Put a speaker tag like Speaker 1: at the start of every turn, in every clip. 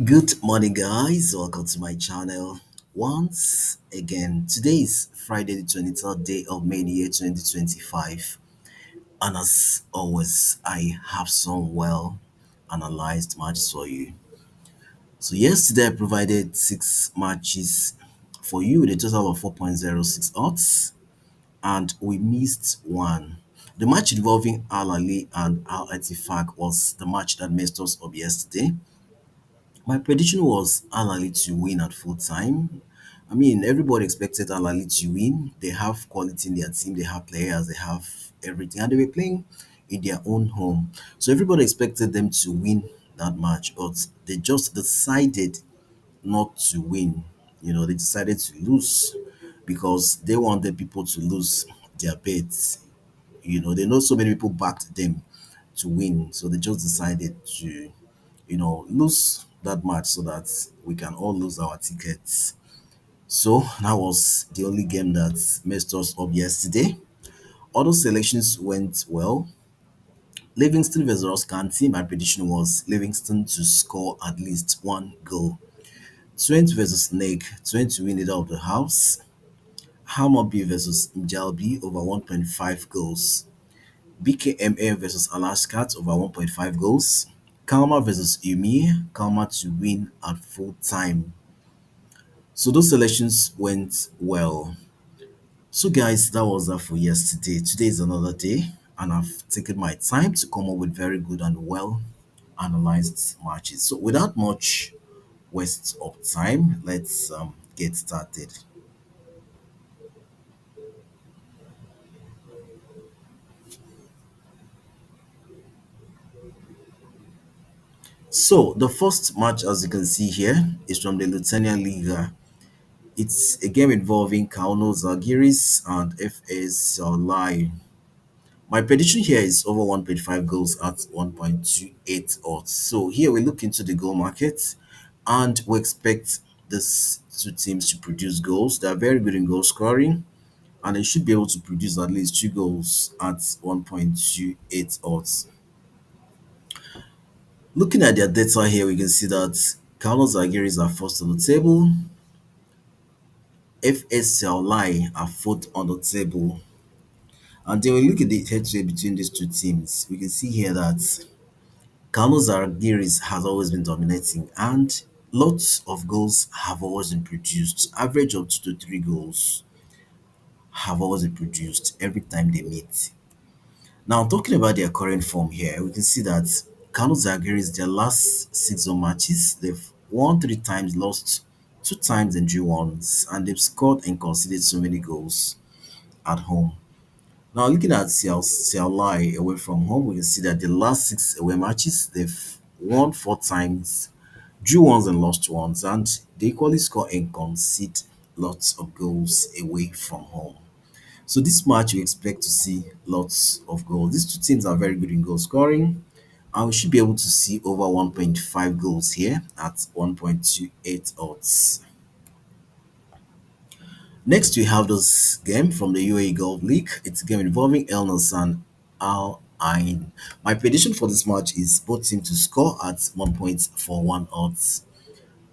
Speaker 1: Good morning, guys. Welcome to my channel. Once again, today is Friday, the 23rd day of May, the year 2025. And as always, I have some well analyzed matches for you. So, yesterday, I provided six matches for you with a total of 4.06 odds, and we missed one. The match involving Al Ali and Al Etifak was the match that messed us up yesterday. My prediction was Al Ahly to win at full time. I mean, everybody expected Al Ahly to win. They have quality in their team, they have players, they have everything, and they were playing in their own home. So everybody expected them to win that match, but they just decided not to win. They decided to lose because they wanted people to lose their bets. They know so many people backed them to win, so they just decided to lose that match so that we can all lose our tickets. So that was the only game that messed us up yesterday. Other selections went well. Livingston versus Ross County, my prediction was Livingston to score at least one goal. Twente versus Snake, Twente to win it out of the house. Hammarby versus Mjalby over 1.5 goals. BKMA versus Alaskat over 1.5 goals. Kalmar versus Umi, Kalmar to win at full time. So those selections went well. So guys, that was that for yesterday. Today is another day, and I've taken my time to come up with very good and well analyzed matches. So without much waste of time, let's get started. So the first match, as you can see here, is from the Lithuanian Liga. It's a game involving Kauno Zalgiris and FS Salai. My prediction here is over 1.5 goals at 1.28 odds. So here we look into the goal market and we expect these two teams to produce goals. They are very good in goal scoring and they should be able to produce at least two goals at 1.28 odds. Looking at their data here, we can see that Carlos Zagiris are first on the table, FS Lai are fourth on the table. And then we look at the head-to-head between these two teams. We can see here that Carlos Zalgiris has always been dominating and lots of goals have always been produced. Average of 2 to 3 goals have always been produced every time they meet. Now, talking about their current form here, we can see that Carlos Zalgiris, their last six home matches, they've won three times, lost two times, and drew once, and they've scored and conceded so many goals at home. Now, looking at Lai away from home, we can see that the last six away matches, they've won four times, drew once and lost once, and they equally score and concede lots of goals away from home. So this match, we expect to see lots of goals. These two teams are very good in goal scoring, and we should be able to see over 1.5 goals here at 1.28 odds. Next, we have this game from the UAE Gulf League. It's a game involving El Nassr and Al Ain. My prediction for this match is both teams to score at 1.41 odds.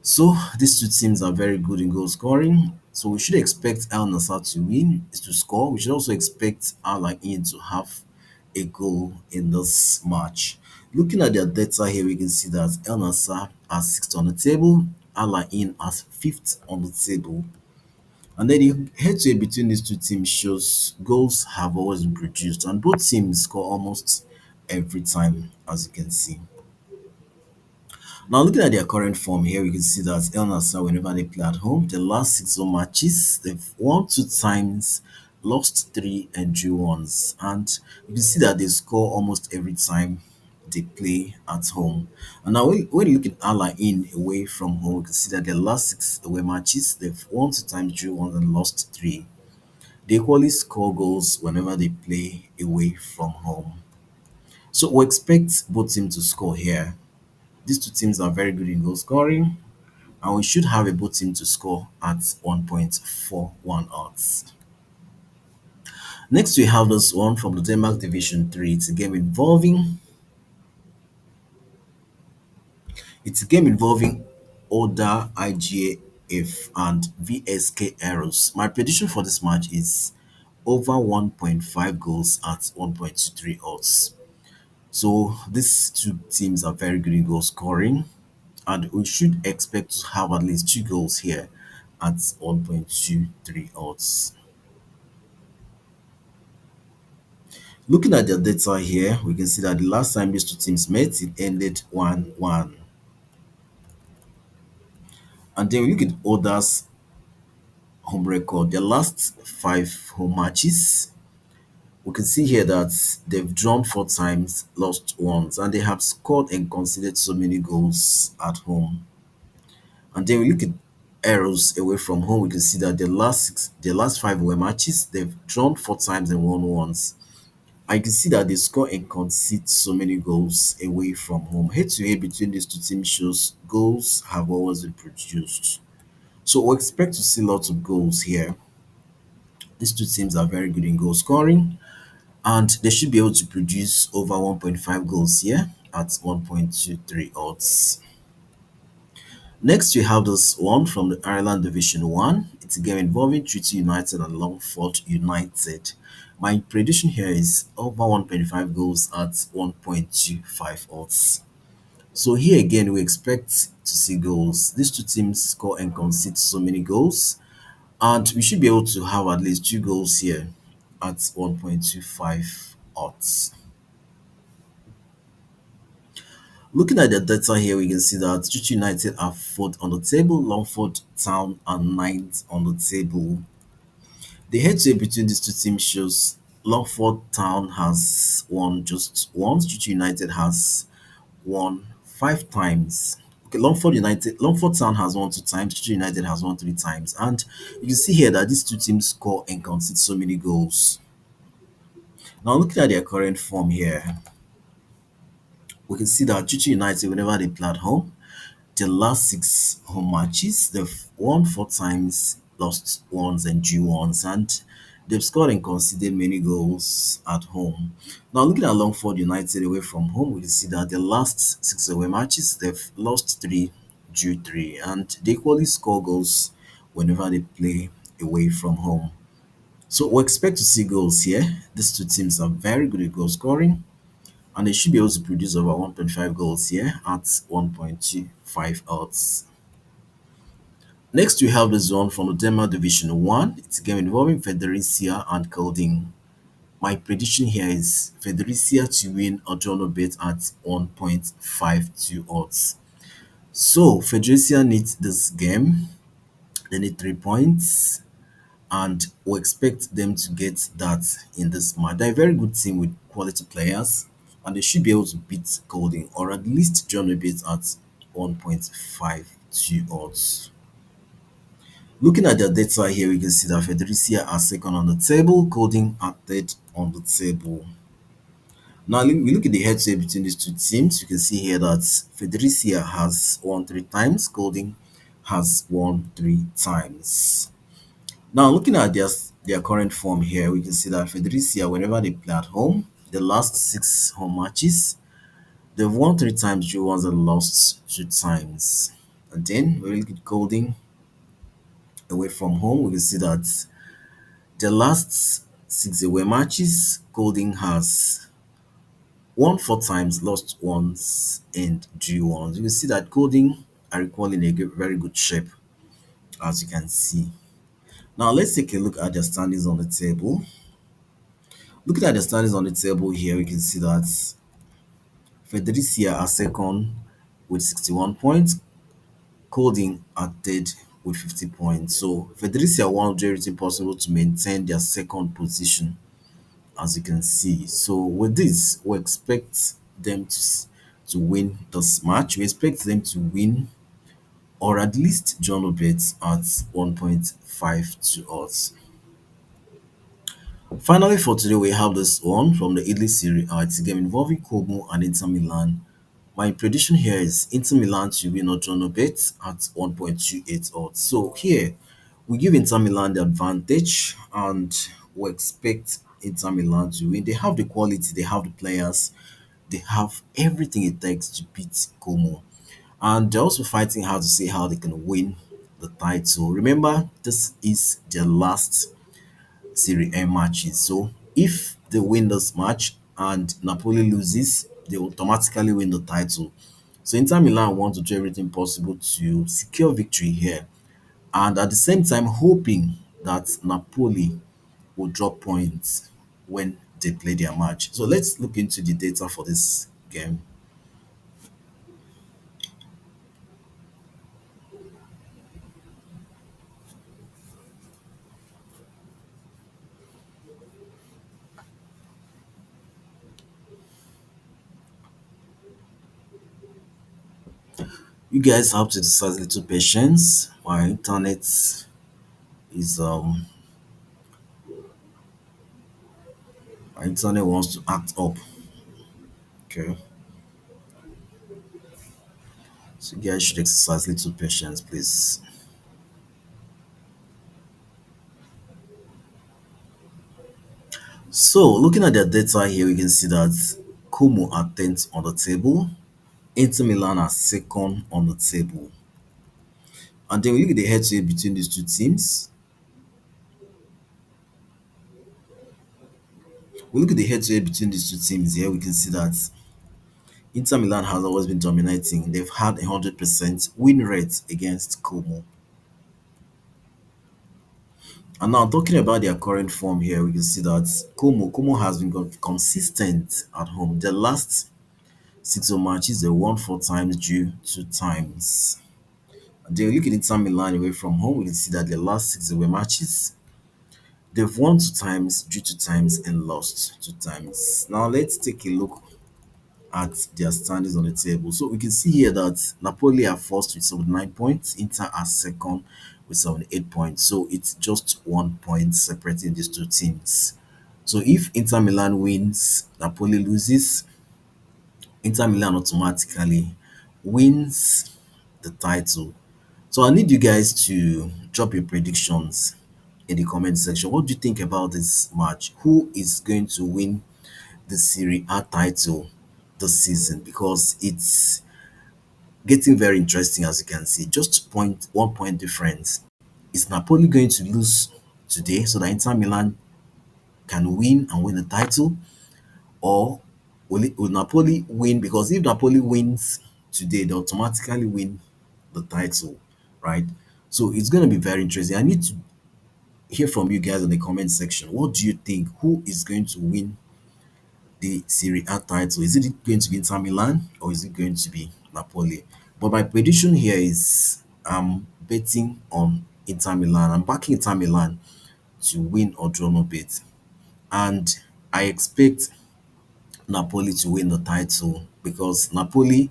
Speaker 1: So these two teams are very good in goal scoring. So we should expect Al Nassr to win, is to score. We should also expect Al Ain to have a goal in this match. Looking at their data here, we can see that El Nassr has sixth on the table, Al Ain has fifth on the table. And then the head-to-head between these two teams shows goals have always been produced, and both teams score almost every time, as you can see. Now, looking at their current form here, we can see that El Nassr, whenever they play at home, the last six home matches, they've won two times, lost three, and drew once. And you can see that they score almost every time they play at home. And now, when you look at Al Ain away from home, we can see that the last six away matches, they've won two times, drew once, and lost three. They equally score goals whenever they play away from home. So we expect both teams to score here. These two teams are very good in goal scoring, and we should have a both team to score at 1.41 odds. Next, we have this one from the Denmark Division 3. It's a game involving Oda IGAF and VSK Arrows. My prediction for this match is over 1.5 goals at 1.23 odds. So these two teams are very good in goal scoring, and we should expect to have at least two goals here at 1.23 odds. Looking at the data here, we can see that the last time these two teams met, it ended 1-1. And then we look at Oda's home record. Their last five home matches, we can see here that they've drawn four times, lost once, and they have scored and conceded so many goals at home. And then we look at arrows away from home, we can see that the last five away matches, they've drawn four times and won once. I can see that they score and concede so many goals away from home. Head to head between these two teams shows goals have always been produced. So we expect to see lots of goals here. These two teams are very good in goal scoring, and they should be able to produce over 1.5 goals here at 1.23 odds. Next, we have this one from the Ireland Division 1. It's a game involving Treaty United and Longford United. My prediction here is over 1.5 goals at 1.25 odds. So here again, we expect to see goals. These two teams score and concede so many goals, and we should be able to have at least two goals here at 1.25 odds. Looking at the data here, we can see that Chichi United are fourth on the table, Longford Town are ninth on the table. The head-to-head between these two teams shows Longford Town has won just once, Chichi United has won five times. Okay, Longford Town has won two times, Chichi United has won three times, and you can see here that these two teams score and concede so many goals. Now, looking at their current form here, we can see that Chichi United, whenever they play at home, the last six home matches, they've won four times, lost once, and drew once, and they've scored and conceded many goals at home. Now, looking at Longford United away from home, we can see that the last six away matches, they've lost three, drew three, and they equally score goals whenever they play away from home. So we expect to see goals here. These two teams are very good at goal scoring, and they should be able to produce over 1.5 goals here at 1.25 odds. Next, we have this one from the Denmark Division 1. It's a game involving Fredericia and Kolding. My prediction here is Fredericia to win a draw no bet at 1.52 odds. So, Fredericia needs this game. They need 3 points, and we expect them to get that in this match. They're a very good team with quality players, and they should be able to beat Golding or at least join a bit at 1.52 odds. Looking at their data here, we can see that Federicia are second on the table, Golding are third on the table. Now, we look at the head-to-head between these two teams. You can see here that Federicia has won three times, Golding has won three times. Now, looking at their current form here, we can see that Federicia, whenever they play at home, the last six home matches, they've won three times, drew once, and lost two times. And then we look at Golding away from home, we can see that the last six away matches, Golding has won four times, lost once, and drew once. You can see that Golding are equally in a very good shape, as you can see. Now, let's take a look at their standings on the table. Looking at the standings on the table here, we can see that Federicia are second with 61 points, Colding are third with 50 points. So Federicia won everything possible to maintain their second position, as you can see. So with this, we expect them to win this match. We expect them to win or at least John Obets at 1.52 odds. Finally, for today, we have this one from the Italy Serie A. It's a game involving Como and Inter Milan. My prediction here is Inter Milan to win or draw no bet at 1.28 odds. So here, we give Inter Milan the advantage, and we expect Inter Milan to win. They have the quality, they have the players, they have everything it takes to beat Como. and they're also fighting hard to see how they can win the title. Remember, this is their last Serie A matches. So if they win this match and Napoli loses, they automatically win the title. So Inter Milan want to do everything possible to secure victory here, and at the same time hoping that Napoli will drop points when they play their match. So let's look into the data for this game. You guys have to exercise a little patience. Is my internet wants to act up. Okay. So you guys should exercise little patience, please. So looking at their data here, we can see that Como are 10th on the table, Inter Milan are second on the table. And then we look at the head-to-head between these two teams. We look at the head-to-head between these two teams here, we can see that Inter Milan has always been dominating. They've had 100% win rate against Como. And now talking about their current form here, we can see that Como has been consistent at home. The last six home matches, they won four times, drew two times. And then we look at Inter Milan away from home, we can see that the last six away matches, they've won two times, drew two times, and lost two times. Now let's take a look at their standings on the table. So we can see here that Napoli are first with 79 points, Inter are second with 78 points. So it's just 1 point separating these two teams. So if Inter Milan wins, Napoli loses, Inter Milan automatically wins the title. So I need you guys to drop your predictions in the comment section. What do you think about this match? Who is going to win the Serie A title this season? Because it's getting very interesting, as you can see. Just 1 point difference. Is Napoli going to lose today so that Inter Milan can win and win the title? Or will Napoli win? Because if Napoli wins today, they automatically win the title, right? So it's going to be very interesting. I need to hear from you guys in the comment section. What do you think? Who is going to win the Serie A title? Is it going to be Inter Milan or is it going to be Napoli? But my prediction here is I'm betting on Inter Milan. I'm backing Inter Milan to win or draw no bet. And I expect Napoli to win the title because Napoli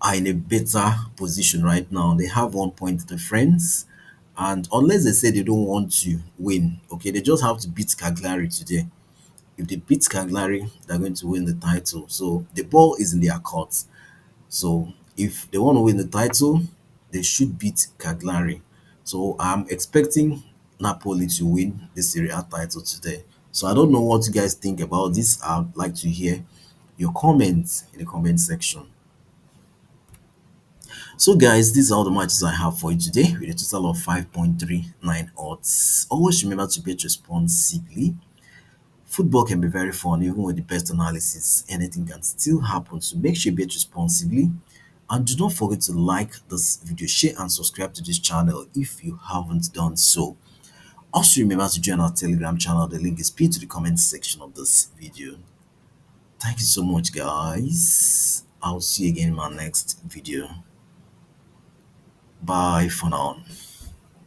Speaker 1: are in a better position right now. They have 1 point difference. And unless they say they don't want to win, okay, they just have to beat Cagliari today. If they beat Cagliari, they're going to win the title. So the ball is in their court. So if they want to win the title, they should beat Cagliari. So I'm expecting Napoli to win the Serie A title today. So I don't know what you guys think about this. I'd like to hear your comments in the comment section. So guys, these are all the matches I have for you today with a total of 5.39 odds. Always remember to bet responsibly. Football can be very fun even with the best analysis. Anything can still happen, so make sure you bet responsibly. And do not forget to like this video, share and subscribe to this channel if you haven't done so. Also remember to join our Telegram channel. The link is pinned to the comment section of this video. Thank you so much guys. I'll see you again in my next video. Bye for now.